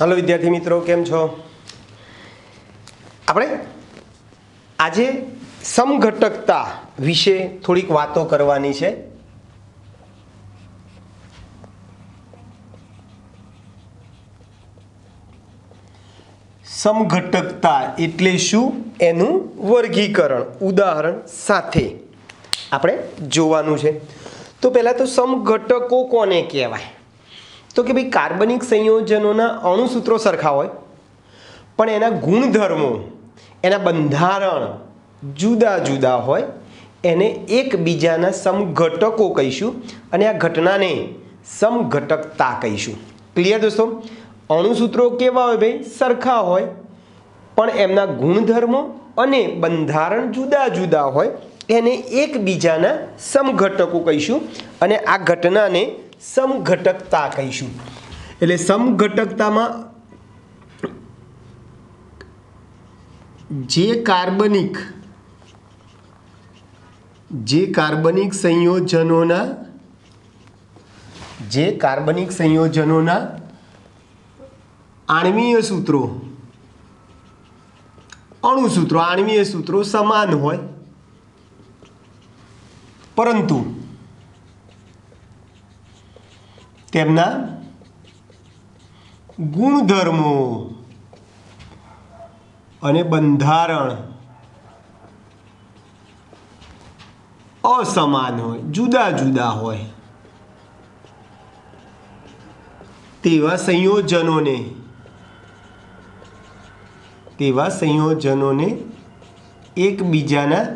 Hello विद्यार्थी मित्रों, केम छो? આપણે આજે સમઘટકતા વિશે થોડીક વાતો કરવાની છે। સમઘટકતા એટલે શું, એનું વર્ગીકરણ ઉદાહરણ સાથે આપણે જોવાનું છે। તો પહેલા તો સમઘટકો કોને કહેવાય? તો કે ભાઈ કાર્બનિક સંયોજનોના અણુસૂત્રો સરખા હોય પણ એના ગુણધર્મો, એના બંધારણ જુદા જુદા હોય, એને એકબીજાના સમઘટકો કહીશું અને આ ઘટનાને સમઘટકતા કહીશું। ક્લિયર દોસ્તો? અણુસૂત્રો કેવા હોય ભાઈ? સરખા હોય પણ એમના ગુણધર્મો અને બંધારણ જુદા જુદા હોય, એને એકબીજાના સમઘટકો કહીશું અને આ ઘટનાને સમઘટકતા કહીશું। એટલે સમઘટકતામાં જે કાર્બનિક સંયોજનોના આણ્વીય સૂત્રો સમાન હોય પરંતુ તેમના ગુણધર્મો અને બંધારણ અસમાન હોય, જુદા જુદા હોય, તેવા સંયોજનોને એકબીજાના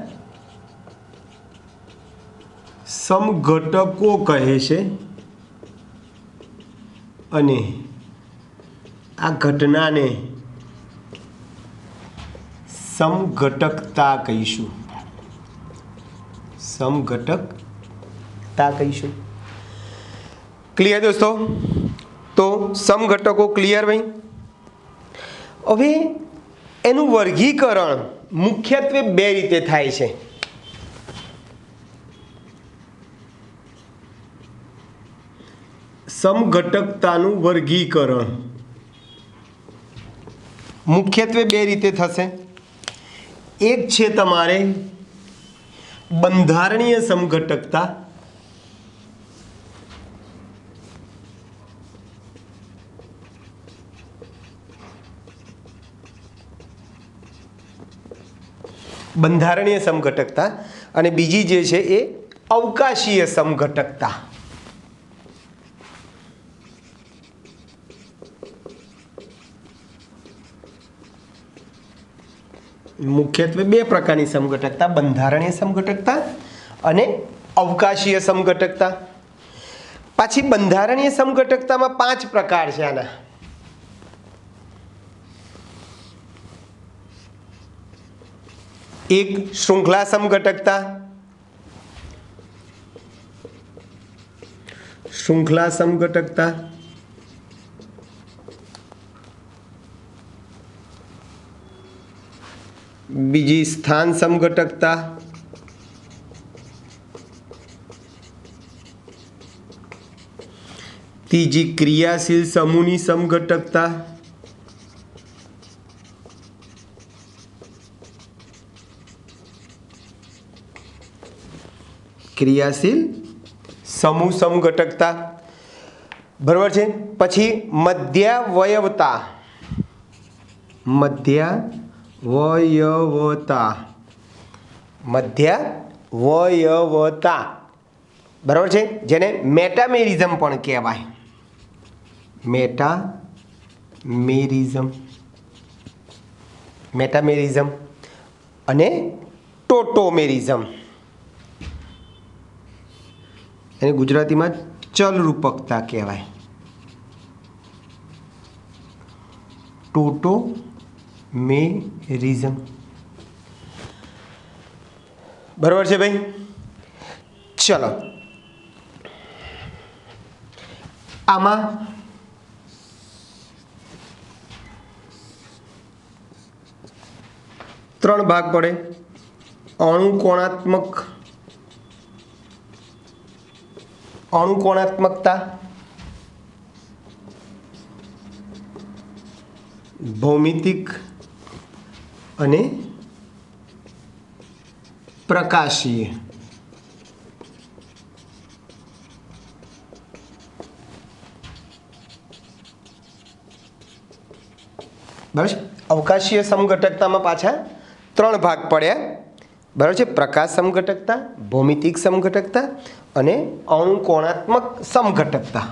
સમઘટકો કહે છે અને આ ઘટનાને સમઘટકતા કહીશું। ક્લિયર દોસ્તો? તો સમઘટકો ક્લિયર ભાઈ? હવે એનું વર્ગીકરણ મુખ્યત્વે બે રીતે થાય છે। સમઘટકતાનું વર્ગીકરણ મુખ્યત્વે બે રીતે થશે। એક છે તમારે બંધારણીય સમઘટકતા, અને બીજી જે છે એ અવકાશીય સમઘટકતા। મુખ્યત્વે બે પ્રકારની સમઘટકતા, બંધારણીય સમઘટકતા અને અવકાશીય સમઘટકતા। પાછી બંધારણીય સમઘટકતામાં 5 પ્રકાર છે આના। એક શૃંખલા સમઘટકતા, બીજી સ્થાન સમઘટકતા, ત્રીજી ક્રિયાશીલ સમૂહની સમઘટકતા, ક્રિયાશીલ સમૂહ સમઘટકતા, બરાબર છે। પછી મધ્યાવયવતા, બરાબર છે, જેને મેટામેરિઝમ પણ કહેવાય। મેટામેરિઝમ અને ટોટોમેરિઝમ, એને ગુજરાતીમાં ચલરૂપકતા કહેવાય। ટોટોમેરિઝમ, બરાબર છે ભાઈ? ચલો, આમાં ત્રણ ભાગ પડે। અણુકોણાત્મકતા, ભૌમિતિક અને પ્રકાશીય. બરાબર છે. અવકાશીય સમઘટકતામાં પાછા 3 ભાગ પડ્યા. બરાબર છે. પ્રકાશ સમઘટકતા, ભૌમિતિક સમઘટકતા અને અણુકોણાત્મક સમઘટકતા.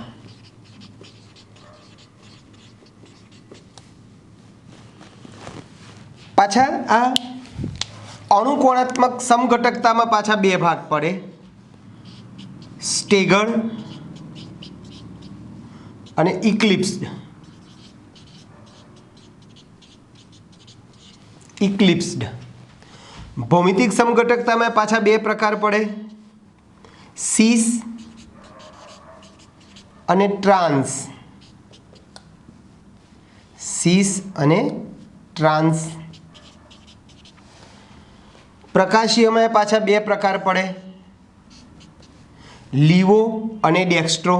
પાછા આ અણુકોણાત્મક સમઘટકતામાં પાછા 2 ભાગ પડે, સ્ટેગર્ડ અને ઇક્લિપ્સ્ડ. ભૌમિતિક સમઘટકતામાં પાછા 2 પ્રકાર પડે, સીસ અને ટ્રાન્સ. પ્રકાશીયમાં પાછા 2 પ્રકાર પડે, લીવો અને ડેક્સ્ટ્રો.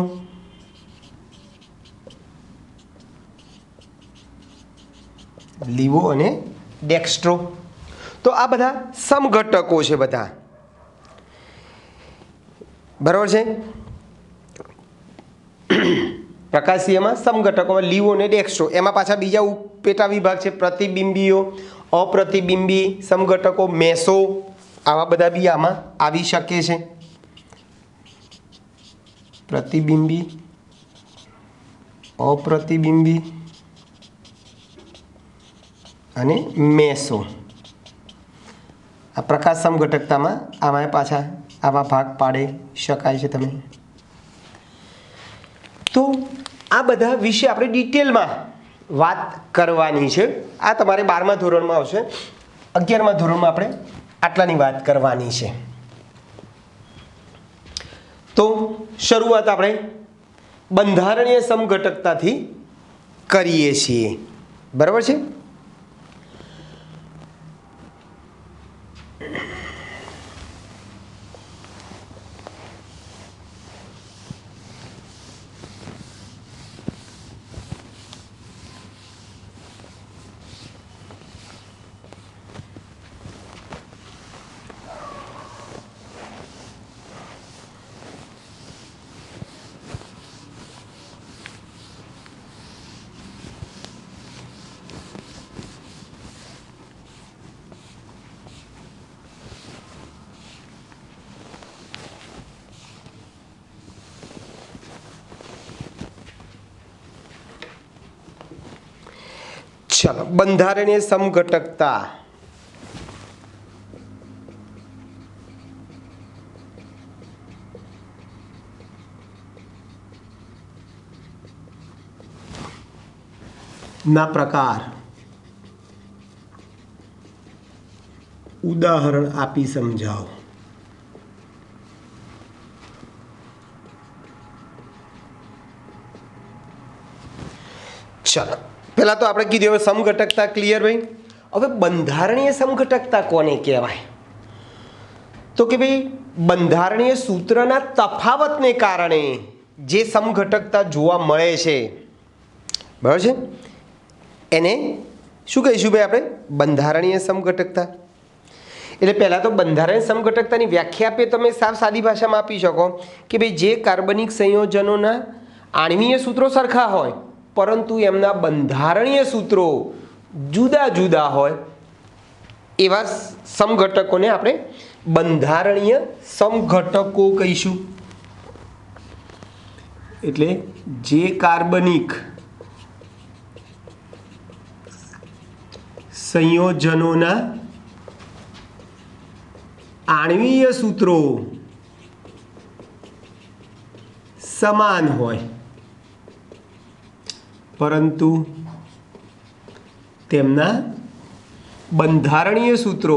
તો આ બધા સમઘટકો છે બધા. બરાબર છે. પ્રકાશીયમાં સમઘટકોમાં લીવો અને ડેક્સ્ટ્રો. એમાં પાછા બીજા પેટા વિભાગ છે, પ્રતિબિંબીઓ, અપ્રતિબિંબી સમઘટકો, મેસો. આવા બધા બી આમાં આવી શકે છે. પ્રતિબિંબી, અપ્રતિબિંબી અને મેસો. આ પ્રકાશ સમઘટકતામાં આમાં પાછા આવા ભાગ પાડી શકાય છે તમે. તો આ બધા વિશે આપણે ડિટેલમાં વાત કરવાની છે. આ તમારે 12મા ધોરણમાં આવશે. 11મા ધોરણમાં આપણે આટલાની વાત કરવાની છે. તો શરૂઆત આપણે બંધારણીય સમઘટકતાથી કરીએ છીએ. બરાબર છે. ચલો, બંધારણીય સમઘટકતા. ના પ્રકાર ઉદાહરણ આપી સમજાવો. ચલો, પહેલા તો આપણે કીધું હવે સમઘટકતા ક્લિયર ભાઈ. હવે બંધારણીય સમઘટકતા કોને કહેવાય? તો કે ભાઈ બંધારણીય સૂત્રના તફાવતને કારણે જે સમઘટકતા જોવા મળે છે, બરાબર છે, એને શું કહીશું ભાઈ આપણે? બંધારણીય સમઘટકતા. એટલે પહેલાં તો બંધારણીય સમઘટકતાની વ્યાખ્યા આપે તમે સાવ સાદી ભાષામાં આપી શકો કે ભાઈ જે કાર્બનિક સંયોજનોના આણ્વીય સૂત્રો સરખા હોય પરંતુ એમના બંધારણીય સૂત્રો જુદા જુદા હોય એવા સમઘટકોને આપણે બંધારણીય સમઘટકો કહીશું. એટલે જે કાર્બનિક સંયોજનોના આણ્વીય સૂત્રો સમાન હોય પરંતુ તેમના બંધારણીય સૂત્રો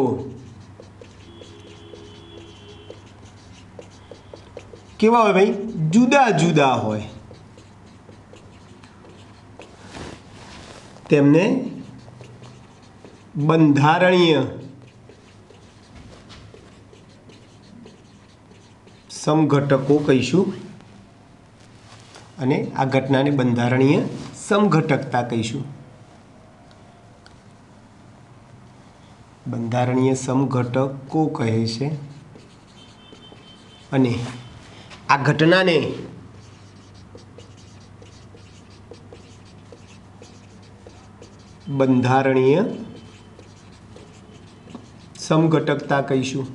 કેવા હોય ભાઈ? જુદા જુદા હોય. તેમને બંધારણીય સમઘટકો કહીશું અને આ ઘટનાને બંધારણીય સમઘટકતા કહીશું. બંધારણીય સમઘટકો કહે છે અને આ ઘટનાને બંધારણીય સમઘટકતા કહીશું.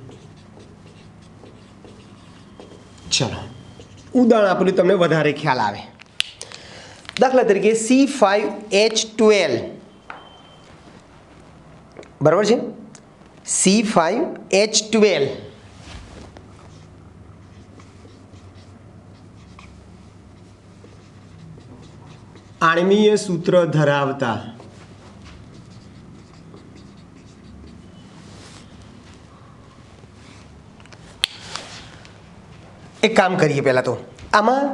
ચલો ઉદાહરણ આપેલું તમને વધારે ખ્યાલ આવે. દાખલા તરીકે C5H12 બરાબર છે. C5H12 આણ્વીય સૂત્ર ધરાવતા એક કામ કરીએ. પહેલાં તો આમાં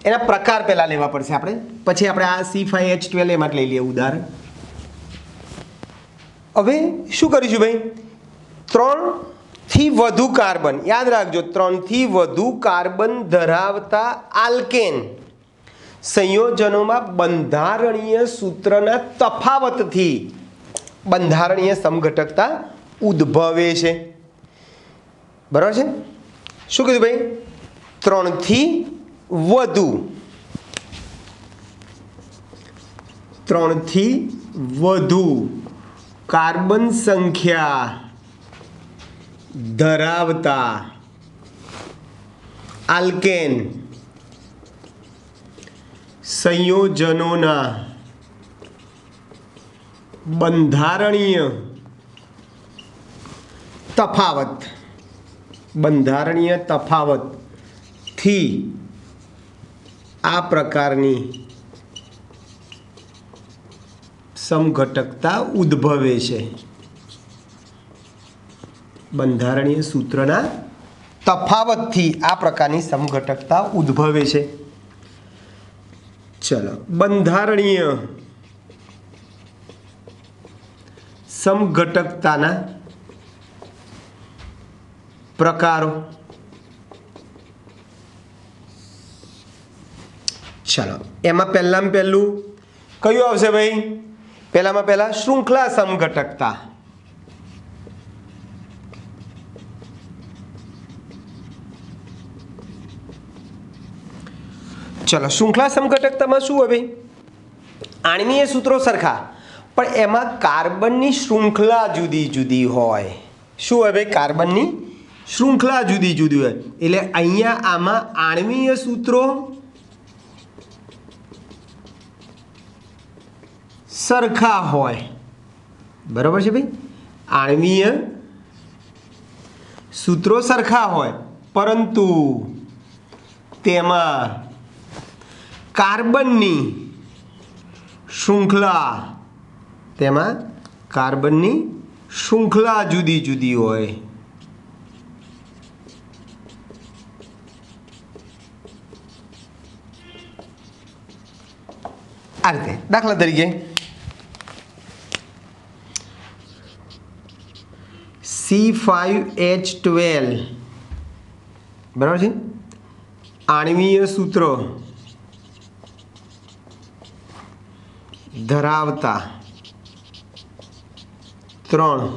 એના પ્રકાર પહેલાં લેવા પડશે આપણે, પછી આપણે આ C5H12 એમાં લઈ લઈએ ઉદાહરણ. હવે શું કરીશું ભાઈ? 3 થી વધુ કાર્બન, યાદ રાખજો, 3 થી વધુ કાર્બન ધરાવતા આલ્કેન સંયોજનોમાં બંધારણીય સૂત્રના તફાવતથી બંધારણીય સમઘટકતા ઉદ્ભવે છે. બરાબર છે? શું કીધું ભાઈ? 3 થી વધુ, 3 થી વધુ કાર્બન સંખ્યા ધરાવતા આલ્કેન સંયોજનોના બંધારણીય તફાવતથી આ પ્રકારની સમઘટકતા ઉદ્ભવે છે. બંધારણીય સૂત્રના તફાવતથી આ પ્રકારની સમઘટકતા ઉદ્ભવે છે. ચલો, બંધારણીય સમઘટકતાના પ્રકારો. ચલો, એમાં પહેલામાં પહેલું કયું આવશે ભાઈ? પહેલામાં પહેલા શૃંખલા સમઘટકતા. ચલો, શૃંખલા સમઘટકતામાં શું હોય ભાઈ? આણ્વીય સૂત્રો સરખા પણ એમાં કાર્બનની શૃંખલા જુદી જુદી હોય. શું હોય ભાઈ? કાર્બનની શૃંખલા જુદી જુદી હોય. એટલે અહીંયા આમાં આણ્વીય સૂત્રો સરખા હોય. બરાબર છે ભાઈ? આણ્વીય સૂત્રો સરખા હોય પરંતુ તેમાં કાર્બનની શૃંખલા જુદી જુદી હોય. આ રીતે દાખલા તરીકે C5H12 બરાબર છે. આણ્વીય સૂત્રો ધરાવતા 3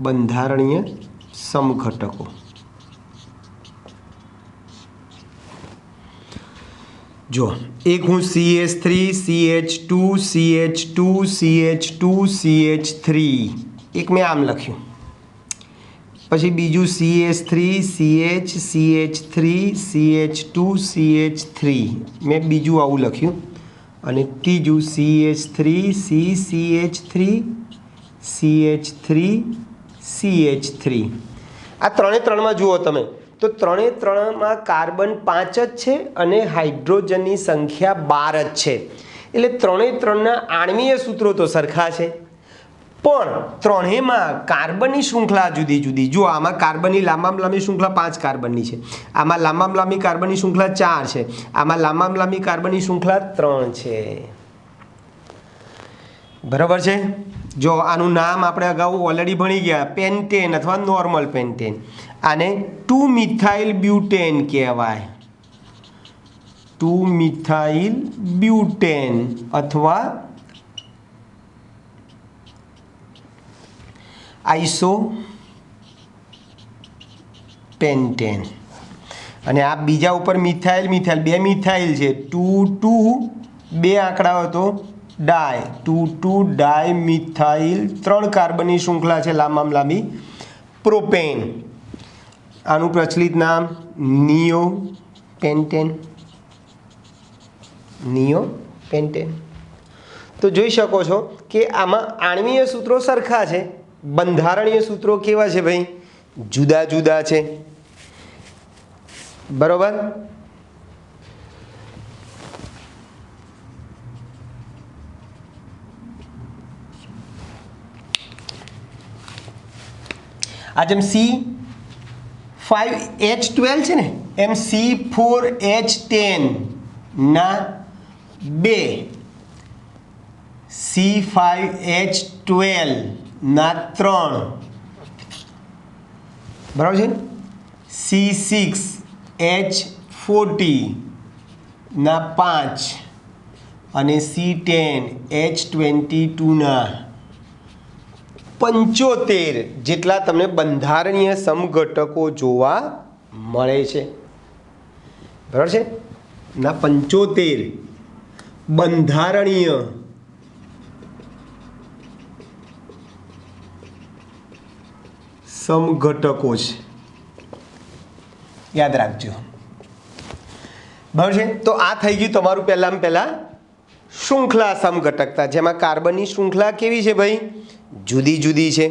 બંધારણીય સમઘટકો. જો એક હું CH3 CH2 CH2 CH2 CH3 એક મેં આમ લખ્યું, પછી બીજું CH3 CH CH3 CH2 CH3 મેં બીજું આવું લખ્યું, અને ત્રીજું CH3 CH3 CH3 CH3. આ ત્રણેમાં જુઓ તમે તો ત્રણેમાં કાર્બન 5 જ છે અને હાઇડ્રોજનની સંખ્યા 12 જ છે. એટલે ત્રણેના આણ્વીય સૂત્રો તો સરખા છે પણ ત્રણેયમાં કાર્બનની શૃંખલા જુદી જુદી. જો આમાં કાર્બનની લાંબામાં લાંબી શૃંખલા 5 કાર્બનની છે, આમાં લાંબામાં લાંબી કાર્બનની શૃંખલા 4 છે, આમાં લાંબામાં લાંબી કાર્બનની શૃંખલા 3 છે. બરાબર છે? જો આનું નામ આપણે અગાઉ ઓલરેડી ભણી ગયા, પેન્ટેન અથવા નોર્મલ પેન્ટેન. આને 2 મિથાઇલ બ્યુટેન કહેવાય. 2-મિથાઇલ બ્યુટેન અથવા આઇસોપેન્ટેન. અને આ બીજા ઉપર મિથાઇલ મિથાઇલ 2 મિથાઇલ છે 2 2 આંકડા હતો ડાય 2 ડાય મિથાઇલ 3 કાર્બનની શૃંખલા છે લાંબામાં લાંબી પ્રોપેન. આનું પ્રચલિત નામ નિયોપેન્ટેન. તો જોઈ શકો છો કે આમાં આણ્વીય સૂત્રો સરખા છે, બંધારણીય સૂત્રો કેવા છે ભાઈ? જુદા જુદા છે. બરોબર. આ જેમ C5H12 છે ને એમ C4H10 ના 2 C5H12 ના 3 બરાબર છે. C6H40 ના 5 અને C10H22 ના 75 જેટલા તમને બંધારણીય સમઘટકો જોવા મળે છે. બરાબર છે ના 75 બંધારણીય સમઘટકો છે, યાદ રાખજો. બરાબર છે. તો આ થઈ ગયું તમારું પહેલા શૃંખલા સમઘટકતા, જેમાં કાર્બનની શૃંખલા કેવી છે ભાઈ? જુદી જુદી છે.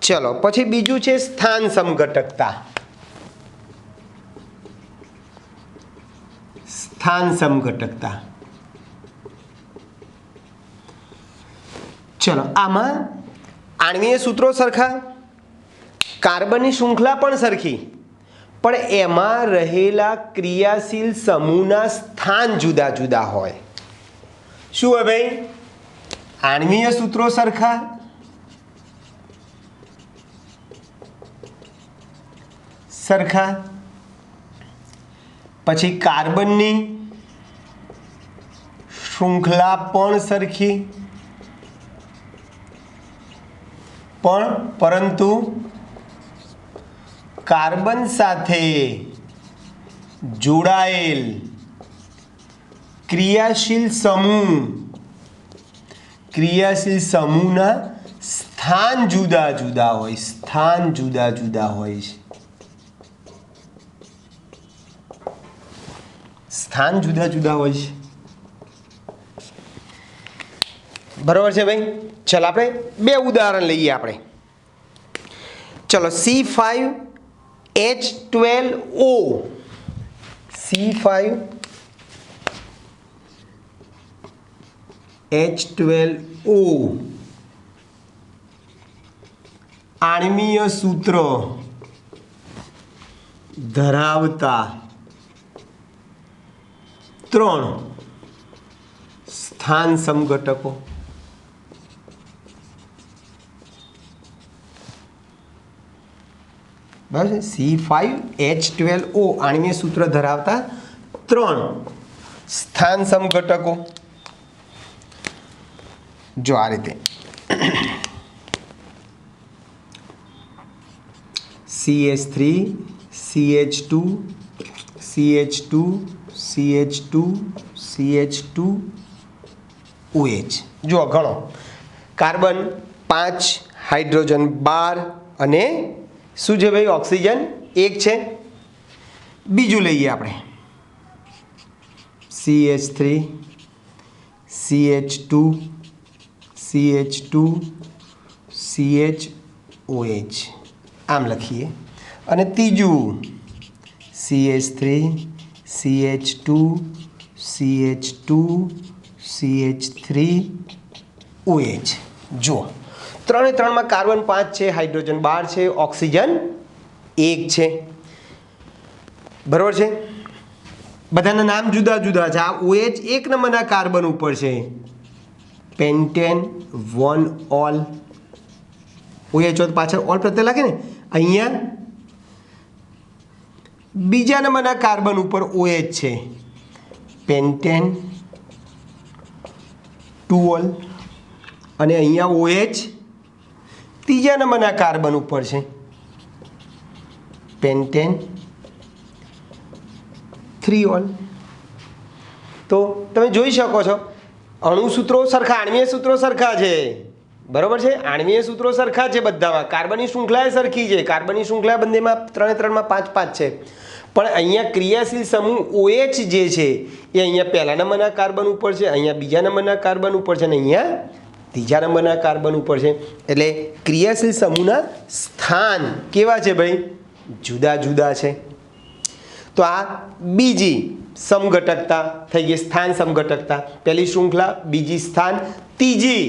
ચલો પછી બીજું છે સ્થાન સમઘટકતા. સ્થાન સમઘટકતા. ચલો આમાં આણ્વીય સૂત્રો સરખા, કાર્બનની શૃંખલા પણ સરખી, પણ એમાં રહેલા ક્રિયાશીલ સમૂહના સ્થાન જુદા જુદા હોય. શું હોય ભાઈ? આણ્વીય સૂત્રો સરખા, પછી કાર્બનની શૃંખલા પણ સરખી, પરંતુ કાર્બન સાથે જોડાયેલ ક્રિયાશીલ સમૂહના સ્થાન જુદા જુદા હોય છે. બરાબર છે ભાઈ. ચાલો આપણે 2 ઉદાહરણ લઈએ આપણે. ચલો C5H12O આણ્વીય સૂત્ર ધરાવતા 3 સ્થાન સમઘટકો. બરાબર છે. C5H12O આણ્વીય સૂત્ર ધરાવતા 3 સ્થાન સમઘટકો. જો આ રીતે CH3 CH2 CH2 CH2 CH2 OH. જો ગણો, કાર્બન 5, હાઇડ્રોજન 12 અને શું છે ભાઈ? ઓક્સિજન 1 છે. બીજું લઈએ આપણે CH3 CH2 CH2 CHOH આમ લખીએ. અને ત્રીજું CH3 CH2 CH2 CH3OH. જુઓ 3 એ 3માં કાર્બન 5 છે, હાઇડ્રોજન 12 છે, ઓક્સિજન 1 છે. બરાબર છે. બધાના નામ જુદા જુદા છે. આ OH 1 નંબરના કાર્બન ઉપર છે, પેન્ટેન 1 ઓલ. OH હોય તો પાછળ ઓલ પ્રત્યે લાગે ને. અહીંયા બીજા નંબરના કાર્બન ઉપર OH છે, પેન્ટેન 2 અને અહીંયા OH ત્રીજા નંબરના કાર્બન ઉપર છે, પેન્ટેન 3 તો તમે જોઈ શકો છો અણુસૂત્રો સરખા, આણ્વીય સૂત્રો સરખા છે, બરાબર છે, આણ્વીય સૂત્રો સરખા છે બધામાં, કાર્બનની શૃંખલા સરખી છે, કાર્બનની શૃંખલા બંનેમાં 3-3માં 5-5 છે, પણ અહીંયા ક્રિયાશીલ સમૂહ OH જે છે એ અહીંયા પહેલા નંબરના કાર્બન ઉપર છે, અહીંયા બીજા નંબરના કાર્બન ઉપર છે અને અહીંયા ત્રીજા નંબરના કાર્બન ઉપર છે. એટલે ક્રિયાશીલ સમૂહના સ્થાન કેવા છે ભાઈ? જુદા જુદા છે. તો આ બીજી સમઘટકતા થઈ ગઈ, સ્થાન સમઘટકતા. પહેલી શૃંખલા, બીજી સ્થાન, ત્રીજી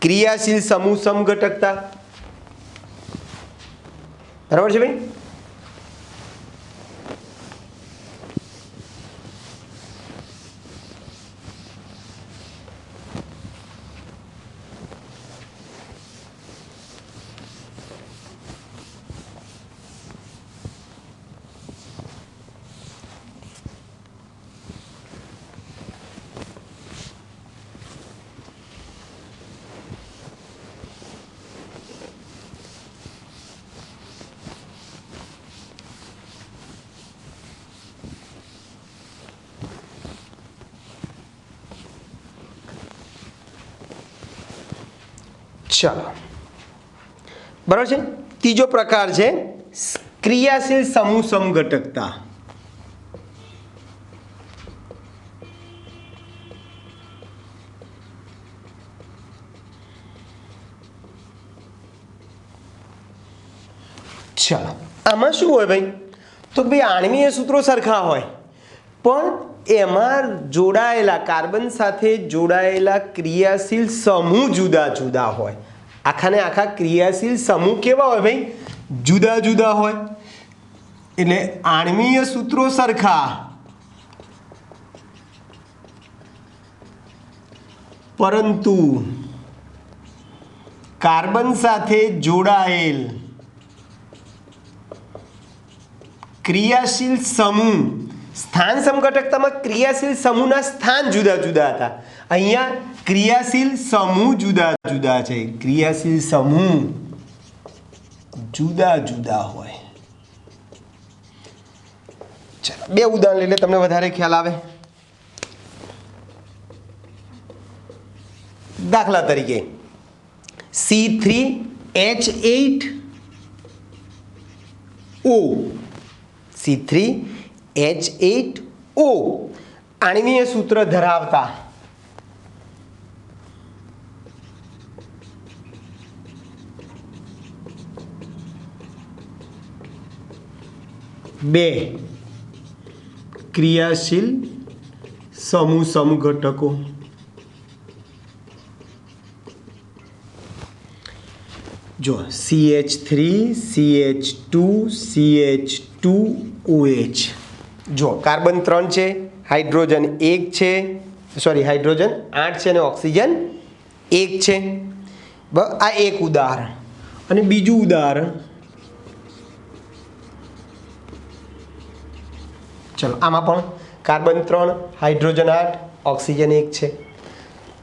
ક્રિયાશીલ સમૂહ સમઘટકતા. બરાબર છે ભાઈ? ચાલો, બરાબર છે. ત્રીજો પ્રકાર છે ક્રિયાશીલ સમૂહ સમઘટકતા. ચાલો, આમાં શું હોય ભાઈ? તો ભાઈ આણ્વીય સૂત્રો સરખા હોય પણ એમાં જોડાયેલા કાર્બન સાથે જોડાયેલા ક્રિયાશીલ સમૂહ જુદા જુદા હોય. આખાને આખા ક્રિયાશીલ સમૂહ કેવા હોય ભાઈ? જુદા જુદા હોય. એટલે આણ્વીય સૂત્રો સરખા પરંતુ કાર્બન સાથે જોડાયેલ ક્રિયાશીલ સમૂહ, સ્થાન સમઘટકતામાં ક્રિયાશીલ સમૂહના સ્થાન જુદા જુદા હતા. અહીંયા ક્રિયાશીલ સમૂહ જુદા જુદા છે. ક્રિયાશીલ સમૂહ જુદા જુદા હોય. ચાલો, બે ઉદાહરણ એટલે તમને વધારે ખ્યાલ આવે. દાખલા તરીકે C3H8O, C3H8O આણ્વીય સૂત્ર ધરાવતા બે ક્રિયાશીલ સમૂહ સમઘટકો. જો CH3 CH2 CH2OH. જો કાર્બન 3 છે, હાઇડ્રોજન 1 છે, સોરી હાઇડ્રોજન 8 છે અને ઓક્સિજન 1 છે. આ એક ઉદાહરણ. અને બીજું ઉદાહરણ, ચલો આમાં પણ કાર્બન 3, હાઇડ્રોજન 8, ઓક્સિજન 1 છે.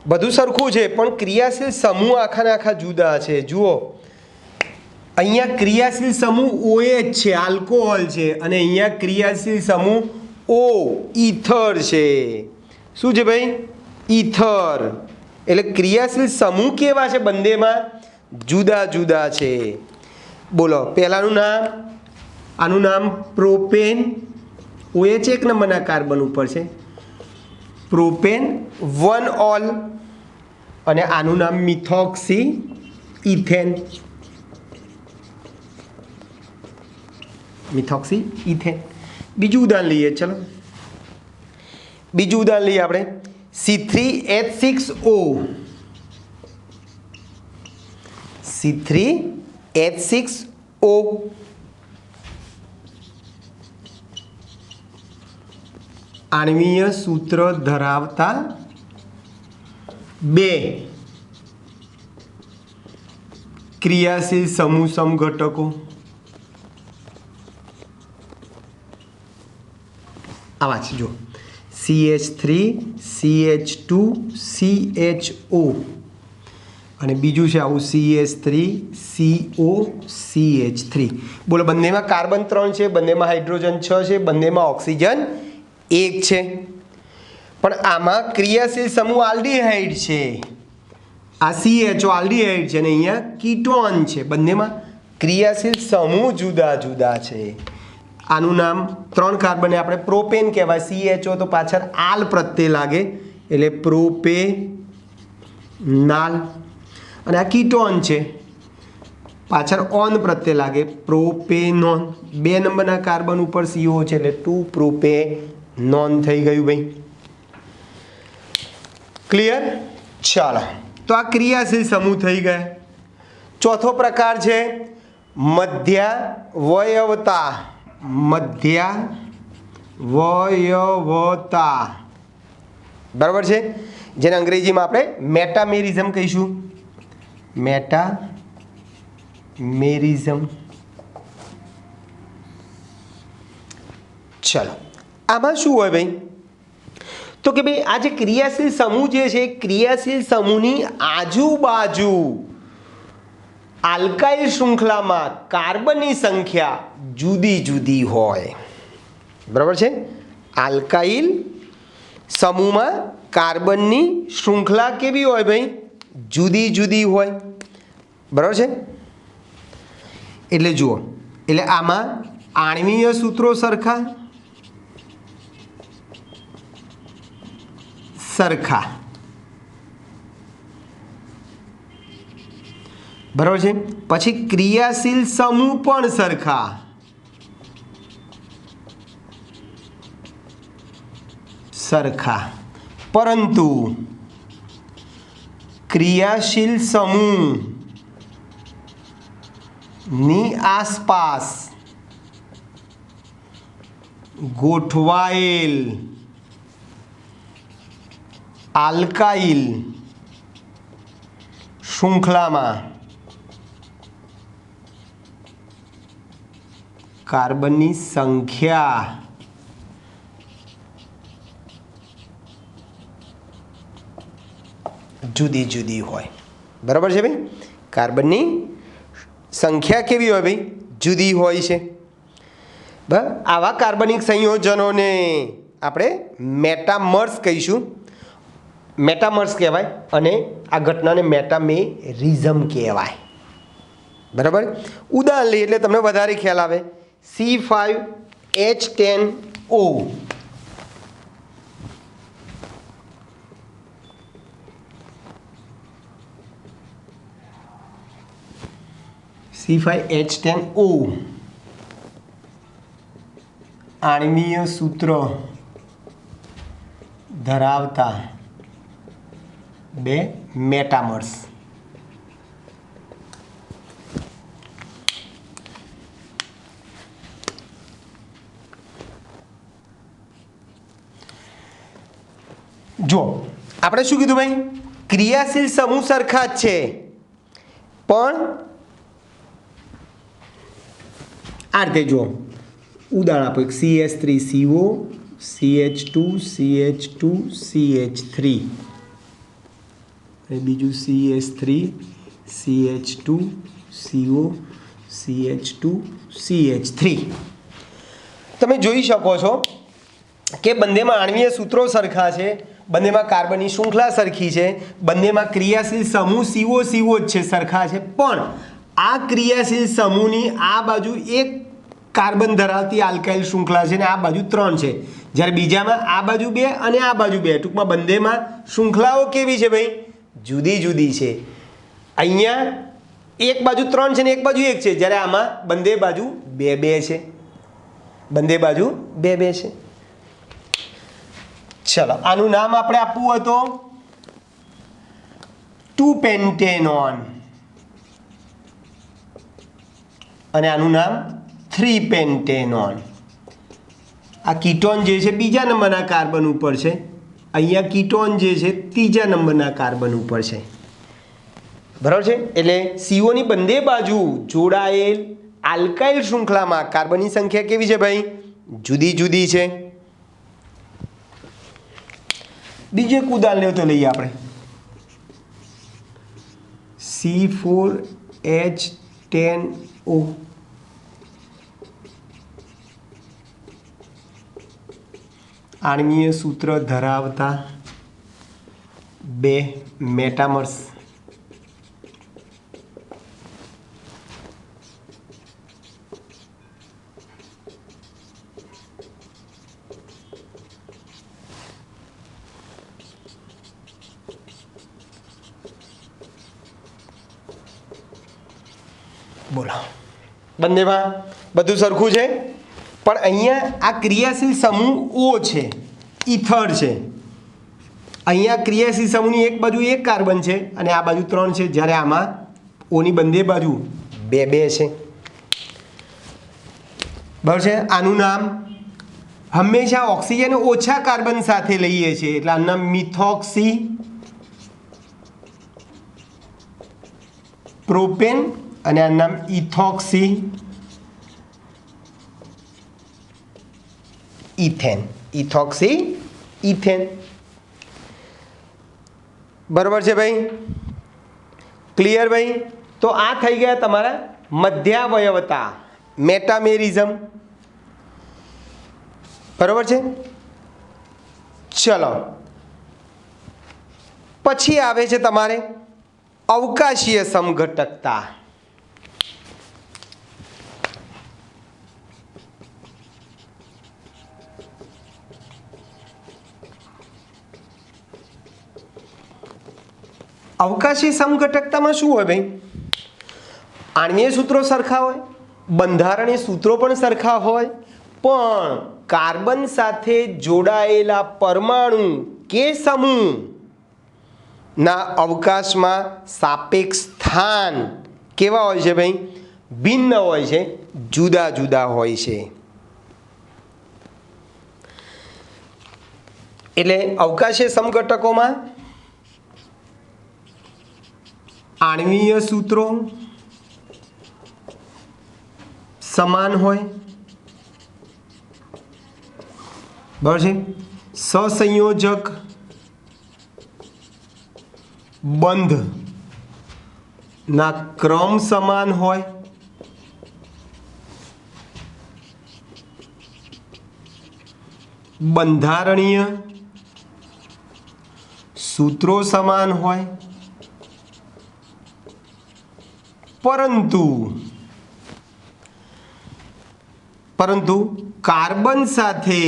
બધું સરખું છે પણ ક્રિયાશીલ સમૂહ આખાના આખા જુદા છે. જુઓ, અહીંયા ક્રિયાશીલ સમૂહ OH છે, આલ્કોહોલ છે, અને અહીંયા ક્રિયાશીલ સમૂહ O, ઈથર છે. શું છે ભાઈ? ઈથર. એટલે ક્રિયાશીલ સમૂહ કેવા છે? બંનેમાં જુદા જુદા છે. બોલો, પહેલાનું નામ, આનું નામ પ્રોપેન, OH એક નંબરના કાર્બન ઉપર છે, પ્રોપેન 1 ઓલ, અને આનું નામ મિથોક્સી ઇથેન, મિથોક્સી ઇથેન. બીજું ઉદાહરણ લઈએ. ચલો, બીજું ઉદાહરણ લઈએ આપણે. C3H6O, C3H6O આણ્વીય સૂત્ર ધરાવતા બે ક્રિયાશીલ સમૂહ સમઘટકો. આવા છે. જો CH3 CH2 CHO અને બીજું છે આવું CH3 CO CH3. બોલો, બંનેમાં કાર્બન 3 છે, બંનેમાં હાઇડ્રોજન 6 છે, બંનેમાં ઓક્સિજન 1 છે. પણ આમાં ક્રિયાશીલ સમૂહ આલ્ડીહાઇડ છે. આ CHO આલ્ડીહાઇડ છે અને અહીંયા કીટોન છે. બંનેમાં ક્રિયાશીલ સમૂહ જુદા જુદા છે. આનું નામ 3 કાર્બન આપણે પ્રોપેન કહેવાય. CHO તો પાછળ આલ પ્રત્યે લાગે એટલે પ્રોપેનાલ. અને આ કીટોન છે, પાછળ ઓન પ્રત્યે લાગે પ્રોપેનોન. 2 નંબરના કાર્બન ઉપર CO છે એટલે 2 પ્રોપેનોન થઈ ગયું ભાઈ. ક્લિયર? ચાલો, તો આ ક્રિયાશીલ સમૂહ થઈ ગયા. ચોથો પ્રકાર છે મધ્યાવયવતા. મધ્યાવયવતા બરાબર છે, જેને અંગ્રેજીમાં આપણે મેટામેરિઝમ કહીશું. મેટામેરિઝમ. ચલો, આમાં શું હોય ભાઈ? તો કે ભાઈ આ જે ક્રિયાશીલ સમૂહ જે છે, ક્રિયાશીલ સમૂહની આજુબાજુ આલ્કાઇલ શૃંખલામાં કાર્બનની સંખ્યા જુદી જુદી હોય. બરાબર છે? આલ્કાઇલ સમૂહમાં કાર્બનની શૃંખલા કેવી હોય ભાઈ? જુદી જુદી હોય. બરાબર છે? એટલે જુઓ, એટલે આમાં આણ્વીય સૂત્રો સરખા બરાબર છે. પછી ક્રિયાશીલ સમૂહ પણ સરખા, પરંતુ ક્રિયાશીલ સમૂહની આસપાસ ગોઠવાયેલ આલ્કાઇલ શૃંખલામાં કાર્બનની સંખ્યા જુદી જુદી હોય. બરાબર છે ભાઈ? કાર્બનની સંખ્યા કેવી હોય ભાઈ? જુદી હોય છે. બરાબર, આવા કાર્બનિક સંયોજનોને આપણે મેટામર્સ કહીશું. મેટામર્સ કહેવાય અને આ ઘટનાને મેટામેરિઝમ કહેવાય. બરાબર? ઉદાહરણ લઈએ એટલે તમને વધારે ખ્યાલ આવે. C5H10O C5H10O આણ્વીય સૂત્ર ધરાવતા 2 મેટામર્સ. જો આપણે શું કીધું ભાઈ? ક્રિયાશીલ સમૂહ સરખા જ છે, પણ આ રીતે જુઓ. ઉદાહરણ આપો. CH3CO CH2 CH2 CH3 અને બીજું CH3 CH2 CO CH2 CH3. તમે જોઈ શકો છો કે બંનેમાં આણ્વીય સૂત્રો સરખા છે, બંનેમાં કાર્બનની શૃંખલા સરખી છે, બંનેમાં ક્રિયાશીલ સમૂહ CO જ છે, સરખા છે. પણ આ ક્રિયાશીલ સમૂહની આ બાજુ એક કાર્બન ધરાવતી આલ્કાઇલ શૃંખલા છે ને આ બાજુ 3 છે, જ્યારે બીજામાં આ બાજુ 2 અને આ બાજુ 2. ટૂંકમાં બંનેમાં શૃંખલાઓ કેવી છે ભાઈ? જુદી જુદી છે. અહીંયા એક બાજુ 3 છે ને એક બાજુ 1 છે, જ્યારે આમાં બંને બાજુ 2 છે. બંને બાજુ 2 છે. ચલો, આનું નામ આપણે આપવું હોય તો 2-પેન્ટેનોન અને આનું નામ 3-પેન્ટેનોન. આ કીટોન જે છે બીજા નંબરના કાર્બન ઉપર છે, અહીંયા કીટોન જે છે ત્રીજા નંબરના કાર્બન ઉપર છે. બરાબર છે? એટલે COની બંને બાજુ જોડાયેલ આલ્કાઇલ શૃંખલામાં કાર્બનની સંખ્યા કેવી છે ભાઈ? જુદી જુદી છે. બીજું એક ઉદાહરણ લેવું તો લઈએ આપણે C4H10O આણ્વીય સૂત્ર ધરાવતા બે મેટામર્સ બોલો બંનેમાં બધું સરખું છે પણ અહીંયા આ ક્રિયાશીલ સમૂહ O છે ઇથર છે અહીંયા ક્રિયાશીલ સમૂહની એક બાજુ એક કાર્બન છે અને આ બાજુ 3 છે જ્યારે આમાં ઓની બંને બાજુ 2 છે બરાબર છે આનું નામ હંમેશા ઓક્સિજન ઓછા કાર્બન સાથે લઈએ છીએ એટલે આનું નામ મિથોક્સી પ્રોપેન અને આનું નામ ઇથોક્સી ઇથેન ઇથોક્સી ઇથેન બરાબર છે ભાઈ ક્લિયર ભાઈ તો આ થઈ ગયા તમારા મધ્યાવયવતા મેટામેરિઝમ બરાબર છે ચલો પછી આવે છે તમારે અવકાશીય સમઘટકતા અવકાશી સમઘટકતામાં શું હોય ભાઈ આણ્વીય સૂત્રો સરખા હોય બંધારણીય સૂત્રો પણ સરખા હોય પણ કાર્બન સાથે જોડાયેલા પરમાણુ કે સમૂહ ના અવકાશમાં સાપેક્ષ સ્થાન કેવા હોય છે ભાઈ ભિન્ન હોય છે જુદા જુદા હોય છે એટલે અવકાશીય સમઘટકોમાં આણ્વીય સૂત્રો સમાન હોય બરાબર છે સહસંયોજક બંધ ના ક્રમ સમાન હોય બંધારણીય સૂત્રો સમાન હોય પરંતુ કાર્બન સાથે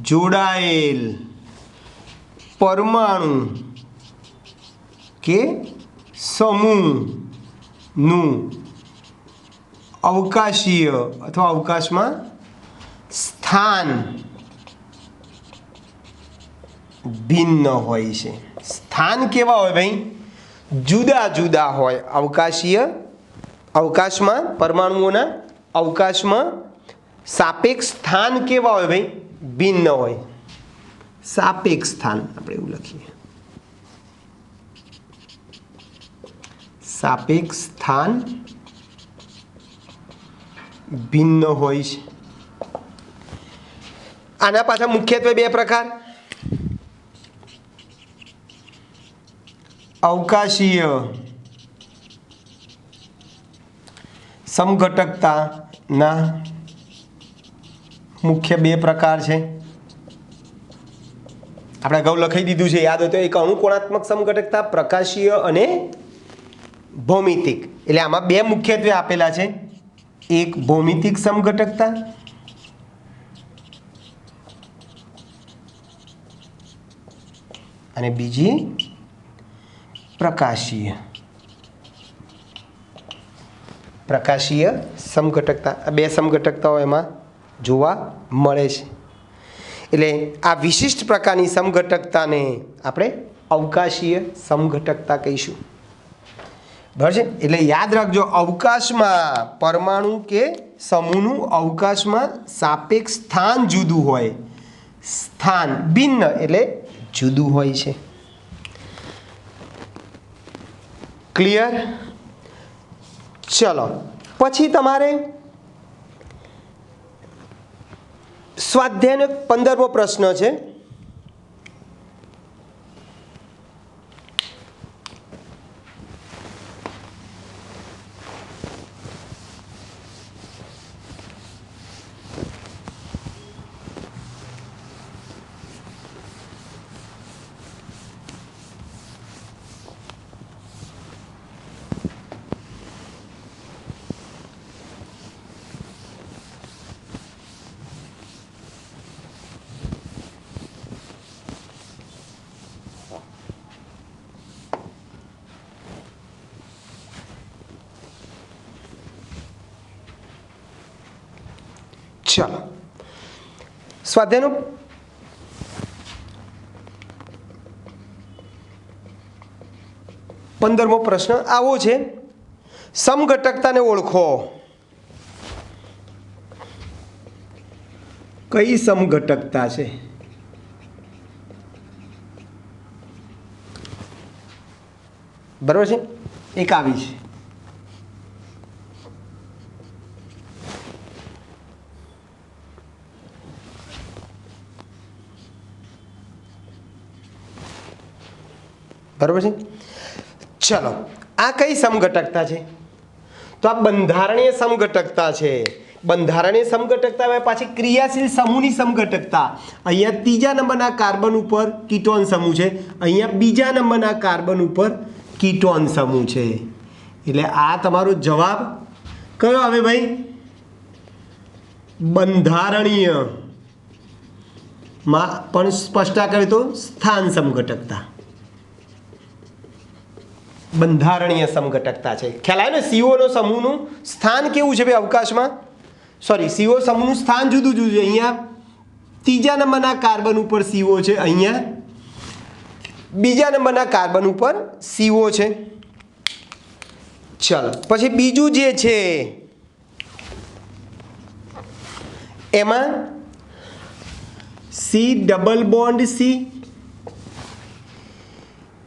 જોડાયેલ પરમાણુ કે સમૂહનું અવકાશીય અથવા અવકાશમાં સ્થાન ભિન્ન હોય છે સ્થાન કેવા હોય ભાઈ જુદા જુદા હોય અવકાશમાં પરમાણુઓના અવકાશમાં સાપેક્ષ સ્થાન કેવા હોય ભાઈ ભિન્ન હોય સાપેક્ષ સ્થાન આપણે એવું લખીએ સાપેક્ષ સ્થાન ભિન્ન હોય છે આના પાછા મુખ્યત્વે બે પ્રકાર અવકાશીય સમઘટકતાના મુખ્ય બે પ્રકાર છે આપણે અગાઉ લખી દીધું છે યાદ હોય તો એક અણુકોણાત્મક સમઘટકતા પ્રકાશીય અને ભૌમિતિક એટલે આમાં બે મુખ્યત્વે આપેલા છે એક ભૌમિતિક સમઘટકતા અને બીજી પ્રકાશીય સમઘટકતા આ બે સમઘટકતાઓ એમાં જોવા મળે છે એટલે આ વિશિષ્ટ પ્રકારની સમઘટકતાને આપણે અવકાશીય સમઘટકતા કહીશું બરાબર છે એટલે યાદ રાખજો અવકાશમાં પરમાણુ કે સમૂહનું અવકાશમાં સાપેક્ષ સ્થાન જુદું હોય સ્થાન ભિન્ન એટલે જુદું હોય છે ક્લિયર ચલો પછી તમારે સ્વાધ્યાયનો 15મો પ્રશ્ન છે ચાલો સ્વાધ્યાયનો 15મો પ્રશ્ન આવો છે, સમઘટકતાને ઓળખો. કઈ સમઘટકતા છે? બરાબર છે, એક આવી છે. બરાબર છે. ચલો, આ કઈ સમઘટકતા છે? તો આ બંધારણીય સમઘટકતા છે. બંધારણીય સમઘટકતા પાછી ક્રિયાશીલ સમૂહની સમઘટકતા. અહીંયા ત્રીજા નંબરના કાર્બન ઉપર કીટોન સમૂહ છે, અહીંયા બીજા નંબરના કાર્બન ઉપર કીટોન સમૂહ છે. એટલે આ તમારો જવાબ કયો આવે ભાઈ? બંધારણીય માં પણ સ્પષ્ટ કરે તો સ્થાન સમઘટકતા. બંધારણીય સમઘટકતા છે. ખ્યાલ આવે ને? CO નો સમૂહનું સ્થાન કેવું છે ભાઈ અવકાશમાં? સોરી, CO સમૂહનું સ્થાન જુદું જુદું છે. અહીંયા ત્રીજા નંબરના કાર્બન ઉપર CO છે, અહીંયા બીજા નંબરના કાર્બન ઉપર CO છે. ચાલો પછી બીજું જે છે એમાં C double bond C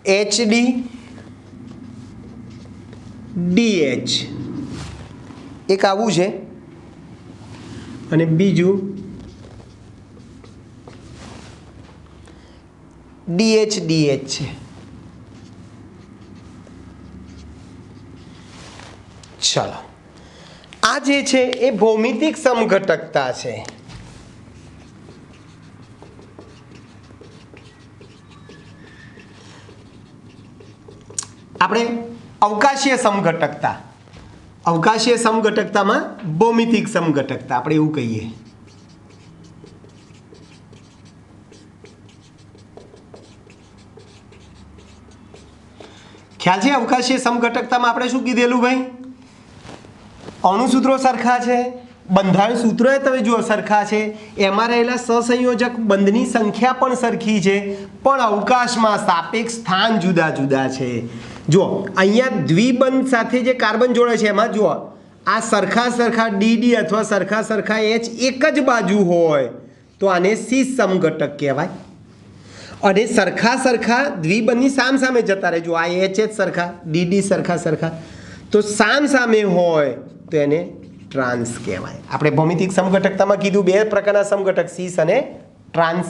HD DH એક આવું છે અને બીજું DH છે. ચાલો, આ જે છે એ ભૌમિતિક સમઘટકતા છે. આપણે અવકાશીય સમઘટકતા, અવકાશીય સમઘટકતામાં ભૌમિતિક સમઘટકતા આપણે એવું કહીએ. ખ્યાલ છે? અવકાશીય સમઘટકતામાં આપણે શું કીધેલું ભાઈ? અણુસૂત્રો સરખા છે, બંધારણ સૂત્રો તમે જુઓ સરખા છે, એમાં રહેલા સહસંયોજક બંધની સંખ્યા પણ સરખી છે, પણ અવકાશમાં સાપેક્ષ સ્થાન જુદા જુદા છે. જુઓ અહીંયા દ્વિબંધ સાથે જે કાર્બન જોડે છે એમાં જુઓ આ સરખા DD અથવા સરખા H એક જ બાજુ હોય તો આને સીસ સમઘટક કહેવાય. અને સરખા દ્વિબંધની સામે જતા રહે, જો આ H સરખા, DD સરખા તો સામે હોય તો એને ટ્રાન્સ કહેવાય. આપણે ભૌમિતિક સમઘટકતામાં કીધું બે પ્રકારના સમઘટક, સીસ અને ટ્રાન્સ.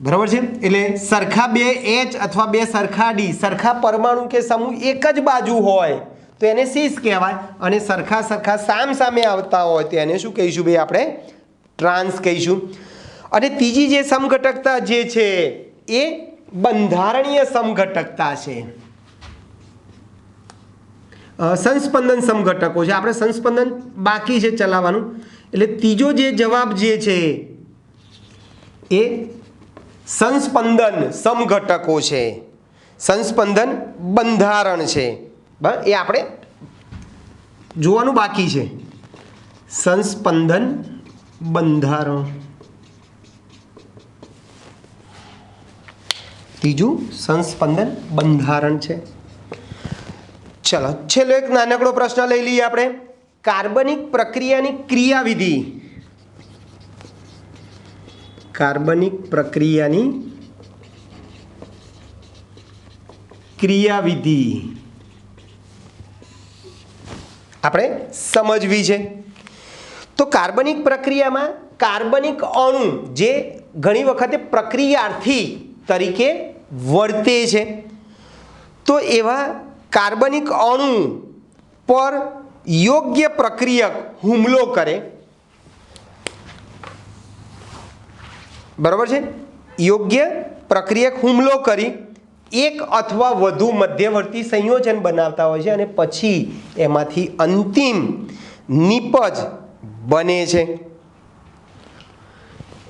બરાબર છે? એટલે સરખા બે H અથવા બે સરખા D, સરખા પરમાણુ કે સમૂહ એક જ બાજુ હોય તો એને સીસ કહેવાય. અને સરખા સામે આવતા હોય તો એને શું કહીશું ભાઈ? આપણે ટ્રાન્સ કહીશું. અને ત્રીજી જે સમઘટકતા જે છે એ બંધારણીય સમઘટકતા છે. સંસ્પંદન સમઘટકો છે. આપણે સંસ્પંદન બાકી છે ચલાવવાનું. એટલે ત્રીજો જે જવાબ જે છે એ સંસ્પંદન સમઘટકો છે. સંસ્પંદન બંધારણ છે. એ આપણે જોવાનું બાકી છે. સંસ્પંદન બંધારણ, ત્રીજું સંસ્પંદન બંધારણ છે. ચલો છેલ્લો એક નાનકડો પ્રશ્ન લઈ લઈએ આપણે. કાર્બનિક પ્રક્રિયાની ક્રિયાવિધિ. કાર્બનિક પ્રક્રિયાની ક્રિયાવિધિ આપણે સમજવી છે. તો કાર્બનિક પ્રક્રિયામાં કાર્બનિક અણુ જે ઘણી વખતે પ્રક્રિયાર્થી તરીકે વર્તે છે, તો એવા કાર્બનિક અણુ પર યોગ્ય પ્રક્રિયક હુમલો કરે. બરાબર છે? યોગ્ય પ્રક્રિયક હુમલો કરી એક અથવા વધુ મધ્યવર્તી સંયોજન બનાવતા હોય છે અને પછી એમાંથી અંતિમ નિપજ બને છે.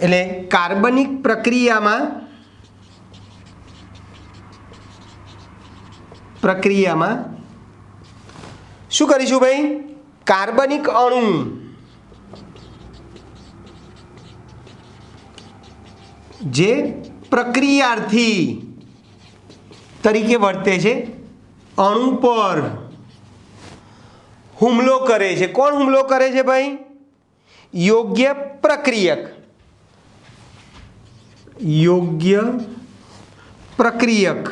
એટલે કાર્બનિક પ્રક્રિયામાં શું કરીશું ભાઈ? કાર્બનિક અણુ જે પ્રક્રિયાર્થી તરીકે વર્તે છે અણુ પર હુમલો કરે છે. કોણ હુમલો કરે છે ભાઈ? યોગ્ય પ્રક્રિયક. યોગ્ય પ્રક્રિયક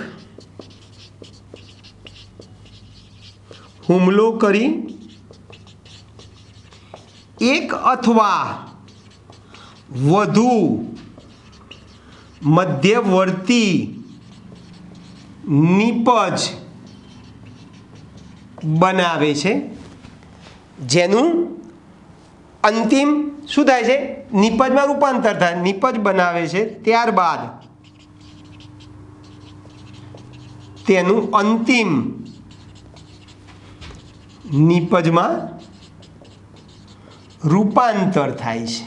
હુમલો કરી એક અથવા વધુ મધ્યવર્તી નિપજ બનાવે છે, જેનું અંતિમ શું થાય છે? નિપજમાં રૂપાંતર થાય, નિપજ બનાવે છે. ત્યારબાદ તેનું અંતિમ નિપજમાં રૂપાંતર થાય છે.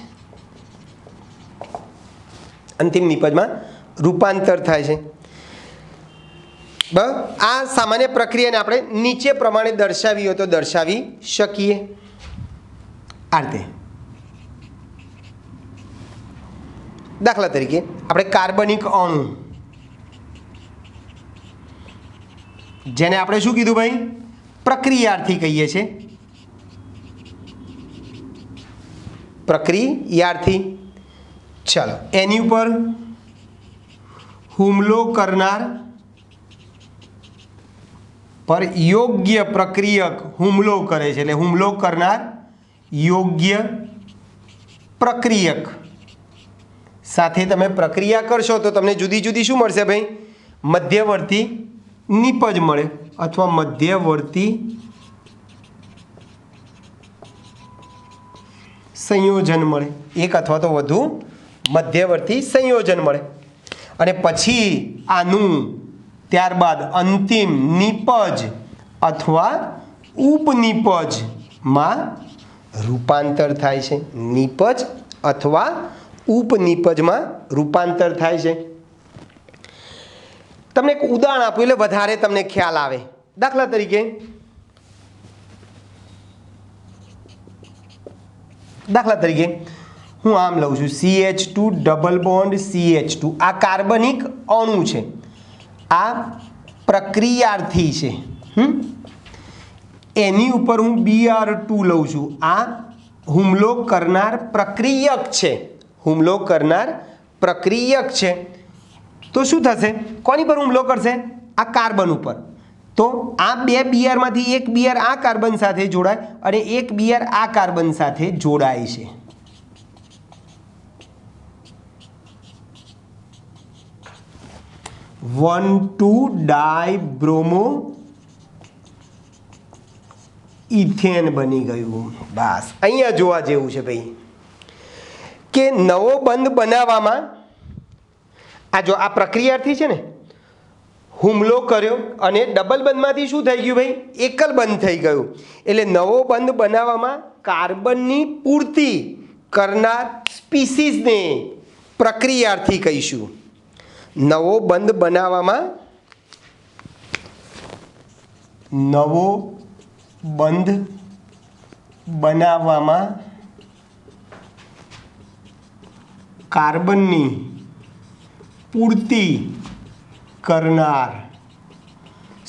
અંતિમ નિપજમાં રૂપાંતર થાય છે. બરાબર. આ સામાન્ય પ્રક્રિયાને આપણે નીચે પ્રમાણે દર્શાવી હોય તો દર્શાવી શકીએ. આ રીતે દાખલા તરીકે આપણે કાર્બનિક અણુ, જેને આપણે શું કીધું ભાઈ? પ્રક્રિયાર્થી કહીએ છીએ. પ્રક્રિયાર્થી. ચાલો, એની ઉપર હુમલો કરનાર પર યોગ્ય પ્રક્રિયક હુમલો કરે છે, એટલે હુમલો કરનાર યોગ્ય પ્રક્રિયક સાથે તમે પ્રક્રિયા કરશો તો તમને જુદી જુદી શું મળશે ભાઈ? મધ્યવર્તી નિપજ મળે અથવા મધ્યવર્તી સંયોજન મળે. એક અથવા તો વધુ મધ્યવર્તી સંયોજન મળે. અને પછી આનું ત્યારબાદ અંતિમ નિપજ અથવા ઉપનિપજમાં રૂપાંતર થાય છે. નિપજ અથવા ઉપનિપજમાં રૂપાંતર થાય છે. તમને એક ઉદાહરણ આપું એટલે વધારે તમને ખ્યાલ આવે. દાખલા તરીકે હું આમ લઉં છું CH2 ડબલ બોન્ડ CH2. આ કાર્બનિક અણુ છે, આ પ્રક્રિયાર્થી છે. એની ઉપર હું Br2 લઉં છું. આ હુમલો કરનાર પ્રક્રિયક છે. હુમલો કરનાર પ્રક્રિયક છે. તો શું થશે? કોની પર હુમલો કરશે? આ કાર્બન ઉપર. તો આ બે બીઆરમાંથી એક બીઆર આ કાર્બન સાથે જોડાય અને એક બીઆર આ કાર્બન સાથે જોડાય છે. વન ટુ ડાયબ્રોમો ઇથેન બની ગયું. બસ અહીંયા જોવા જેવું છે ભાઈ કે નવો બંધ બનાવવામાં આ જો આ પ્રક્રિયાથી છે ને, હુમલો કર્યો અને ડબલ બંધમાંથી શું થઈ ગયું ભાઈ? એકલ બંધ થઈ ગયું. એટલે નવો બંધ બનાવવામાં કાર્બનની પૂર્તિ કરનાર સ્પીસીસને પ્રક્રિયાર્થી કહીશું. નવો બંધ બનાવવામાં કાર્બનની પૂર્તિ કરનાર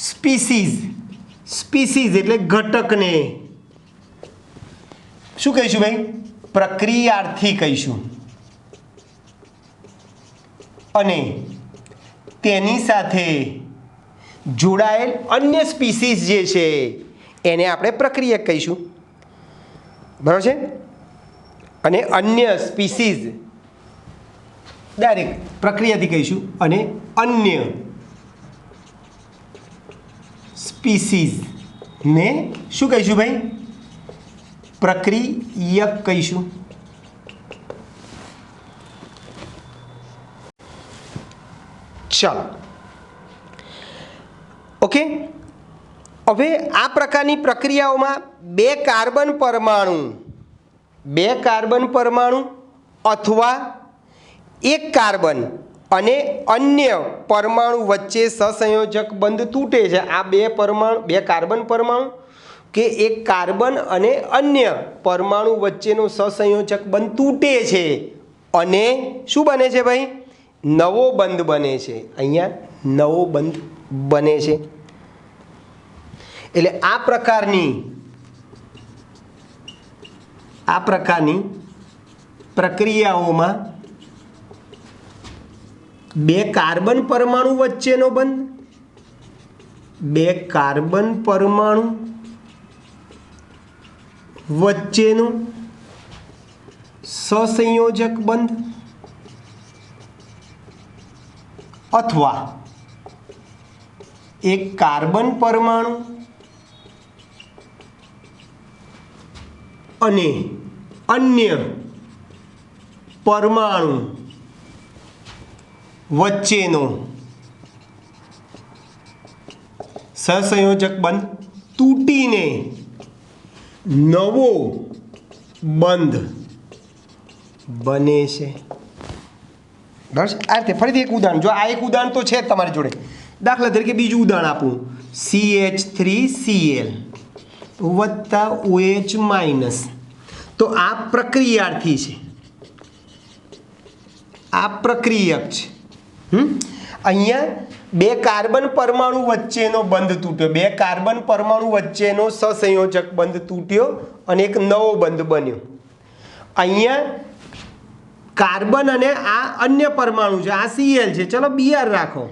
સ્પીસીસ એટલે ઘટકને શું કહીશું ભાઈ? પ્રક્રિયાર્થી કહીશું. અને તેની સાથે જોડાયેલ અન્ય સ્પીસીસ જે છે એને આપણે પ્રક્રિયક કહીશું. બરાબર છે? અને અન્ય સ્પીસીસ ડાયરેક્ટ પ્રક્રિયાથી કહીશું. અને અન્ય સ્પીસીસને શું કહીશું ભાઈ? પ્રક્રિયક કહીશું. ચાલો, ઓકે. હવે આ પ્રકારની પ્રક્રિયાઓમાં બે કાર્બન પરમાણુ અથવા એક કાર્બન અને અન્ય પરમાણુ વચ્ચે સહસંયોજક બંધ તૂટે છે. આ બે કાર્બન પરમાણુ કે એક કાર્બન અને અન્ય પરમાણુ વચ્ચેનો સહસંયોજક બંધ તૂટે છે અને શું બને છે ભાઈ? નવો બંધ બને છે, અહીંયા નવો બંધ બને છે। એટલે આ પ્રકારની પ્રક્રિયાઓમાં બે કાર્બન પરમાણુ વચ્ચેનો બંધ, બે કાર્બન પરમાણુ વચ્ચેનો સહસંયોજક બંધ અથવા એક કાર્બન પરમાણુ અને અન્ય પરમાણુ વચ્ચેનો સહસંયોજક બંધ તૂટીને નવો બંધ બને છે। બસ આ રીતે ફરીથી એક ઉદાહરણ, જો આ એક ઉદાહરણ તો છે જ તમારી જોડે, દાખલા તરીકે બીજું ઉદાહરણ આપું, CH3Cl વત્તા OH માઇનસ। તો આ પ્રક્રિયાર્થી છે, આ પ્રક્રિયક છે। અહીંયા બે કાર્બન પરમાણુ વચ્ચેનો બંધ તૂટ્યો, બે કાર્બન પરમાણુ વચ્ચેનો સહસંયોજક બંધ તૂટ્યો અને એક નવો બંધ બન્યો। અહીંયા કાર્બન અને આ અન્ય પરમાણુ છે, આ Cl છે, ચલો Br રાખો,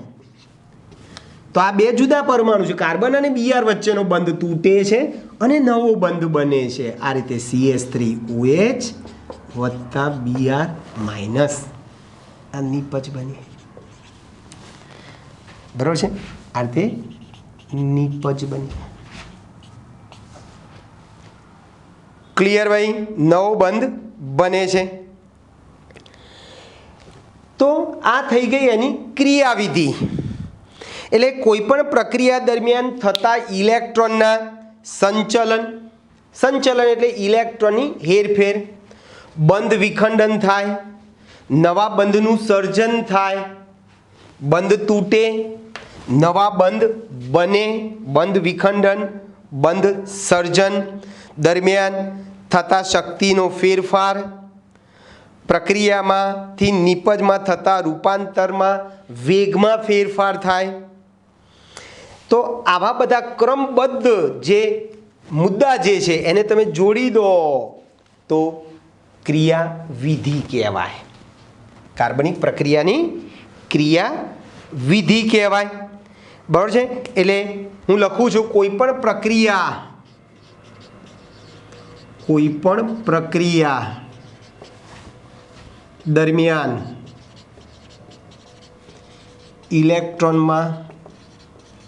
તો આ બે જુદા પરમાણુ છે, કાર્બન અને Br વચ્ચેનો બંધ તૂટે છે અને નવો બંધ બને છે। આ રીતે CH3OH વત્તા Br માઇનસ, આ નિપજ બની, બરાબર છે? આ રીતે નિપજ બની। ક્લિયર ભાઈ? નવો બંધ બને છે। તો આ થઈ ગઈ એની ક્રિયાવિધિ। એટલે કોઈ પણ પ્રક્રિયા દરમિયાન થતા ઇલેક્ટ્રોનના સંચલન, સંચલન એટલે ઇલેક્ટ્રોનની હેરફેર, બંધ વિખંડન થાય, નવા બંધનું સર્જન થાય, બંધ તૂટે, નવા બંધ બને, બંધ વિખંડન, બંધ સર્જન દરમિયાન થતા શક્તિનો ફેરફાર, પ્રક્રિયામાંથી નિપજમાં થતા રૂપાંતરમાં વેગમાં ફેરફાર થાય। તો આવા બધા ક્રમબદ્ધ જે મુદ્દા જે છે એને તમે જોડી દો તો ક્રિયાવિધિ કહેવાય, કાર્બનિક પ્રક્રિયાની ક્રિયાવિધિ કહેવાય, બરાબર છે? એટલે હું લખું છું કોઈ પણ પ્રક્રિયા દરમિયાન ઇલેક્ટ્રોનમાં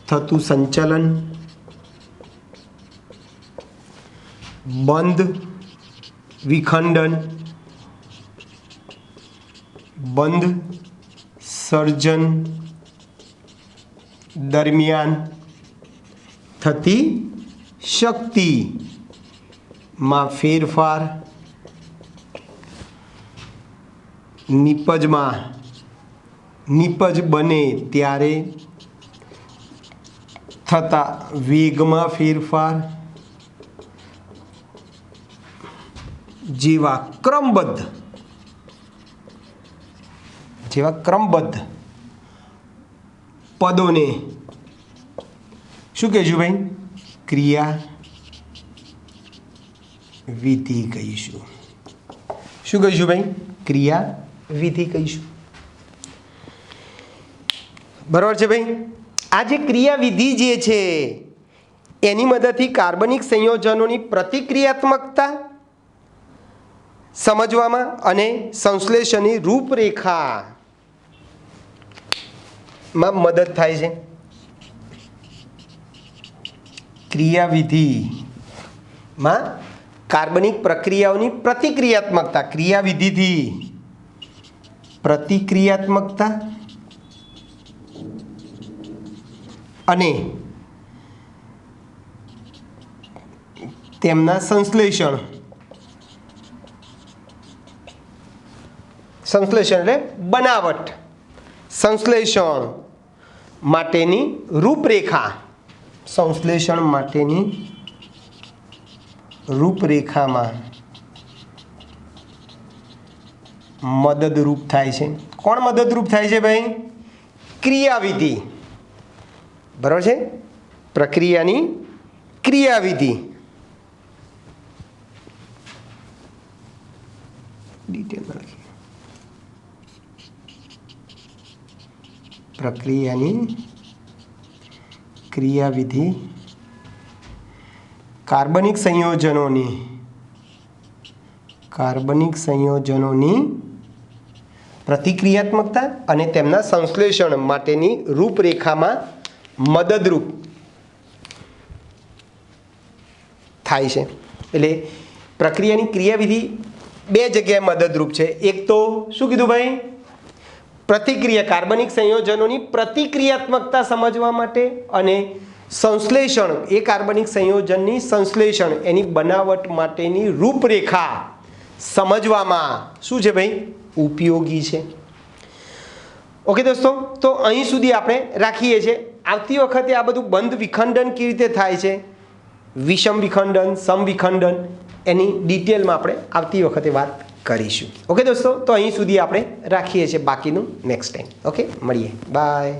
થતું સંચલન, બંધ વિખંડન, બંધ સર્જન દરમિયાન થતી શક્તિમાં ફેરફાર, નિપજમાં નિપજ બને ત્યારે થતા વેગમાં ફેરફાર જેવા ક્રમબદ્ધ પદોને શું કહીશું ભાઈ? ક્રિયાવિધિ કહીશું। શું કહીશું ભાઈ? ક્રિયાવિધિ કહીશું, બરાબર છે ભાઈ? આ જે ક્રિયાવિધિ જે છે એની મદદથી કાર્બનિક સંયોજનોની પ્રતિક્રિયાત્મકતા સમજવામાં અને સંશ્લેષણની રૂપરેખામાં મદદ થાય છે। ક્રિયાવિધિમાં કાર્બનિક પ્રક્રિયાઓની પ્રતિક્રિયાત્મકતા, ક્રિયાવિધિથી પ્રતિક્રિયાત્મકતા અને તેમના સંશ્લેષણ એટલે બનાવટ, સંશ્લેષણ માટેની રૂપરેખા, સંશ્લેષણ માટેની રૂપરેખામાં મદદરૂપ થાય છે. કોણ મદદરૂપ થાય છે ભાઈ? ક્રિયાવિધિ. બરાબર છે? પ્રક્રિયાની ક્રિયાવિધિ. ડિટેલમાં લખીએ. પ્રક્રિયાની ક્રિયાવિધિ કાર્બનિક સંયોજનોની પ્રતિક્રિયાત્મકતા અને તેમના સંશ્લેષણ માટેની રૂપરેખામાં મદદરૂપ થાય છે. એટલે પ્રક્રિયાની ક્રિયાવિધિ બે જગ્યાએ મદદરૂપ છે. એક તો શું કીધું ભાઈ? પ્રતિક્રિયા, કાર્બનિક સંયોજનોની પ્રતિક્રિયાત્મકતા સમજવા માટે, અને સંશ્લેષણ, એ કાર્બનિક સંયોજનની સંશ્લેષણ, એની બનાવટ માટેની રૂપરેખા સમજવામાં શું છે ભાઈ? ઉપયોગી છે. ઓકે દોસ્તો, તો અહીં સુધી આપણે રાખીએ છીએ. આવતી વખતે આ બધું બંધ વિખંડન કેવી રીતે થાય છે, વિષમ વિખંડન, સમવિખંડન, એની ડિટેલમાં આપણે આવતી વખતે વાત કરીશું. ઓકે દોસ્તો, તો અહીં સુધી આપણે રાખીએ છીએ. બાકીનું નેક્સ્ટ ટાઈમ. ઓકે, મળીએ. બાય.